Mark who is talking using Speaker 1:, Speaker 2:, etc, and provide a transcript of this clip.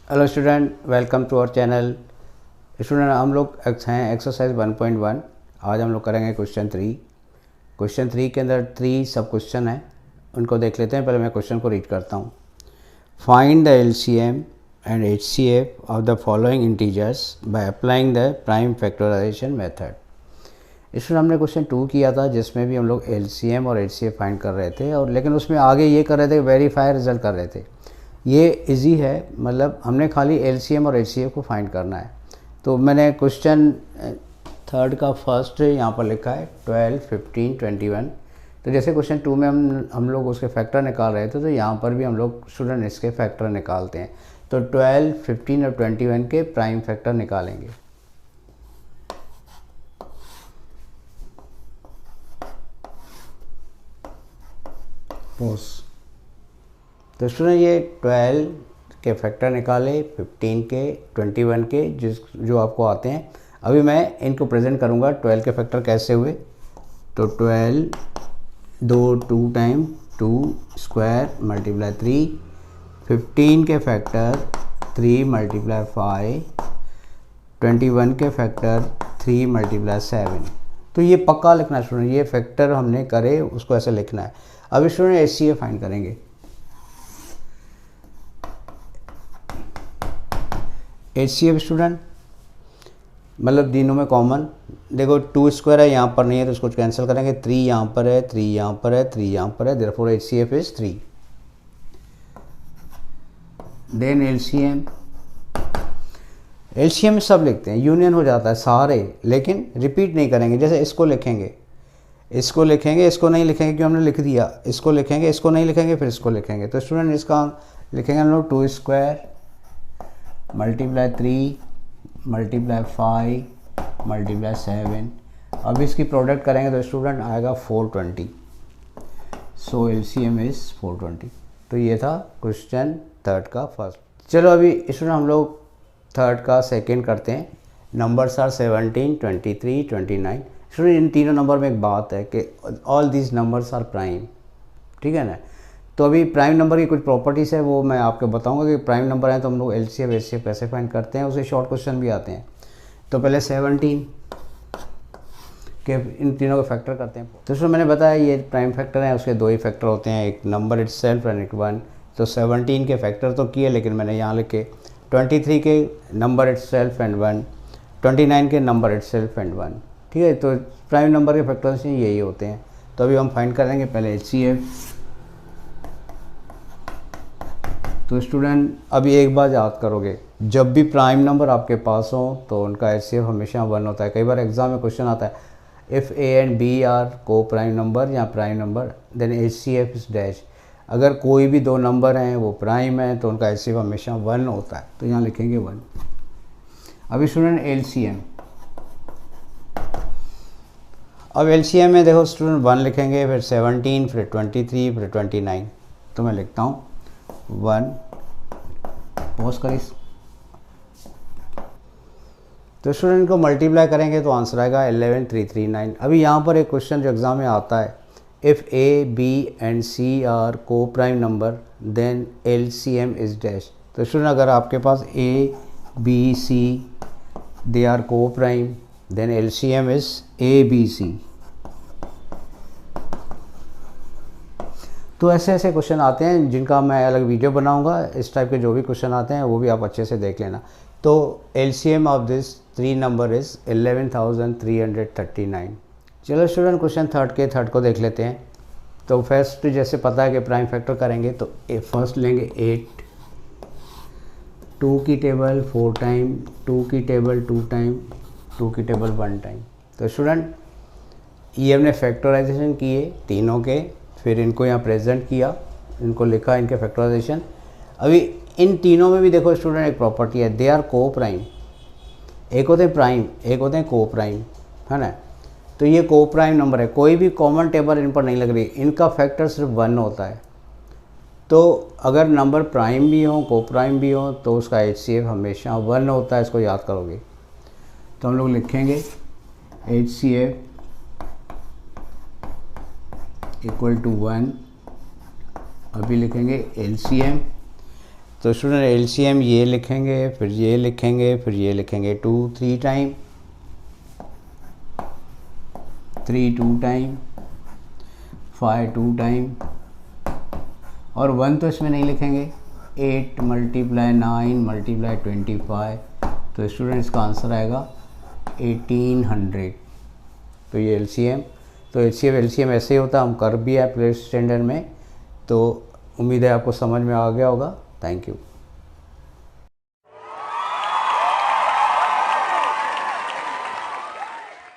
Speaker 1: Hello student, welcome to our channel. Student हम लोग हैं एक्सरसाइज 1.1। आज हम लोग करेंगे क्वेश्चन 3। क्वेश्चन 3 के अंदर 3 सब क्वेश्चन हैं, उनको देख लेते हैं। पहले मैं क्वेश्चन को रीड करता हूँ। Find the LCM and HCF of the following integers by applying the prime factorization method. Student हमने क्वेश्चन 2 किया था, जिसमें भी हम लोग एलसीएम और एचसीएफ फाइंड कर रहे थे, और लेकिन उसमें आगे ये कर रहे थे, वेरीफाई रिजल्ट कर रहे थे। ये इजी है, मतलब हमने खाली एलसीएम और एचसीएफ को फाइंड करना है। तो मैंने क्वेश्चन 3 का फर्स्ट यहाँ पर लिखा है 12, 15, 21। तो जैसे क्वेश्चन 2 में हम लोग उसके फैक्टर निकाल रहे थे, तो यहाँ पर भी हम लोग स्टूडेंट इसके फैक्टर निकालते हैं। तो 12, 15 और 21 के प्राइम फैक्टर निकालेंगे। तो स्टूडेंट ये 12 के फैक्टर निकाले, 15 के, 21 के, जो आपको आते हैं। अभी मैं इनको प्रेजेंट करूँगा 12 के फैक्टर कैसे हुए। तो 12 2 टाइम 2 स्क्वायर मल्टीप्लाई 3, 15 के फैक्टर 3 मल्टीप्लाई 5, 21 के फैक्टर 3 मल्टीप्लाई 7। तो ये पक्का लिखना है स्टूडेंट, ये फैक्टर हमने करे उसको ऐसे लिखना है। अब स्टूडेंट एचसीएफ फाइंड करेंगे। एचसीएफ स्टूडेंट मतलब तीनों में कॉमन, देखो 2 स्क्वायर है, यहाँ पर नहीं है तो उसको कैंसिल करेंगे। 3 यहाँ पर है, 3 यहाँ पर है, 3 यहाँ पर है, therefore HCF is 3। Then LCM में सब लिखते हैं, यूनियन हो जाता है सारे, लेकिन रिपीट नहीं करेंगे। जैसे इसको लिखेंगे, इसको लिखेंगे, इसको नहीं लिखेंगे क्योंकि हमने लिख दिया। इसको लिखेंगे, इसको नहीं लिखेंगे, फिर इसको लिखेंगे। तो स्टूडेंट इसका लिखेंगे हम लोग 2 स्क्वायर मल्टीप्लाई 3 मल्टीप्लाई 5 मल्टीप्लाई 7। अब इसकी प्रोडक्ट करेंगे तो स्टूडेंट आएगा 420। सो एलसीएम इज 420। तो ये था क्वेश्चन 3 का फर्स्ट। चलो अभी स्टूडेंट हम लोग 3 का सेकेंड करते हैं। Numbers are 17, 23, 29। स्टूडेंट इन तीनों नंबर में एक बात है कि all these numbers are prime, ठीक है ना। तो अभी प्राइम नंबर की कुछ प्रॉपर्टीज़ है, वो मैं आपको बताऊंगा कि प्राइम नंबर है तो हम लोग एलसीएम एचसीएफ कैसे फाइंड करते हैं। उसे शॉर्ट क्वेश्चन भी आते हैं। तो पहले 17 के इन तीनों के फैक्टर करते हैं। तो उसमें मैंने बताया ये प्राइम फैक्टर है, उसके 2 ही फैक्टर होते हैं, एक नंबर इटसेल्फ एंड एक 1। तो 17 के फैक्टर तो किए, लेकिन मैंने यहाँ लिखे 23 के नंबर इटसेल्फ एंड 1, 29 के नंबर इटसेल्फ एंड 1। ठीक है, तो प्राइम नंबर के फैक्टर्स यही होते हैं। तो अभी हम फाइंड करेंगे पहले एचसीएफ। तो स्टूडेंट अभी एक बार याद करोगे, जब भी प्राइम नंबर आपके पास हो तो उनका एचसीएफ हमेशा 1 होता है। कई बार एग्जाम में क्वेश्चन आता है, if A and B are coprime number या prime number then HCF is dash. अगर कोई भी 2 नंबर हैं वो प्राइम है तो उनका एचसीएफ हमेशा 1 होता है। तो यहाँ लिखेंगे 1। अभी स्टूडेंट एलसीएम, अब एलसीएम में देखो स्टूडेंट 1 लिखेंगे, फिर 17, फिर 23, फिर 29। तो मैं लिखता हूँ 1, पॉज करिए। तो स्टूडेंट को मल्टीप्लाई करेंगे तो आंसर आएगा 11339। अभी यहाँ पर एक क्वेश्चन जो एग्जाम में आता है, if A B and C are coprime number then LCM is dash. तो स्टूडेंट अगर आपके पास A B C they are coprime then LCM is A B C. तो ऐसे ऐसे क्वेश्चन आते हैं जिनका मैं अलग वीडियो बनाऊंगा। इस टाइप के जो भी क्वेश्चन आते हैं वो भी आप अच्छे से देख लेना। तो LCM of this 3 number is 11339। चलो स्टूडेंट क्वेश्चन 3 को देख लेते हैं। तो फर्स्ट जैसे पता है कि प्राइम फैक्टर करेंगे तो फर्स्ट लेंगे 8, 2 की टेबल 4 टाइम, 2 की टेबल 2 टाइम, 2 की टेबल 1 टाइम। तो स्टूडेंट ये हमने फैक्टराइजेशन किए तीनों के, फिर इनको यहाँ प्रेजेंट किया, इनको लिखा इनके फैक्टराइजेशन। अभी इन तीनों में भी देखो स्टूडेंट एक प्रॉपर्टी है, दे आर को प्राइम। एक होते हैं प्राइम, एक होते हैं को प्राइम, है ना। तो ये को प्राइम नंबर है, कोई भी कॉमन टेबल इन पर नहीं लग रही, इनका फैक्टर सिर्फ 1 होता है। तो अगर नंबर प्राइम भी हो को प्राइम भी हो तो उसका एचसीएफ हमेशा 1 होता है, इसको याद करोगे। तो हम लोग लिखेंगे एचसीएफ इक्वल टू 1। अभी लिखेंगे एलसीएम तो स्टूडेंट एलसीएम ये लिखेंगे, फिर ये लिखेंगे, फिर ये लिखेंगे, 2 3 टाइम, 3 2 टाइम, 5 2 टाइम, और 1 तो इसमें नहीं लिखेंगे। 8 × 9 × 25, तो स्टूडेंट इसका आंसर आएगा 1800। तो ये एलसीएम, तो एलसीएम ऐसे ही होता है, हम कर भी है प्ले स्टैंडर्ड में। तो उम्मीद है आपको समझ में आ गया होगा। Thank you.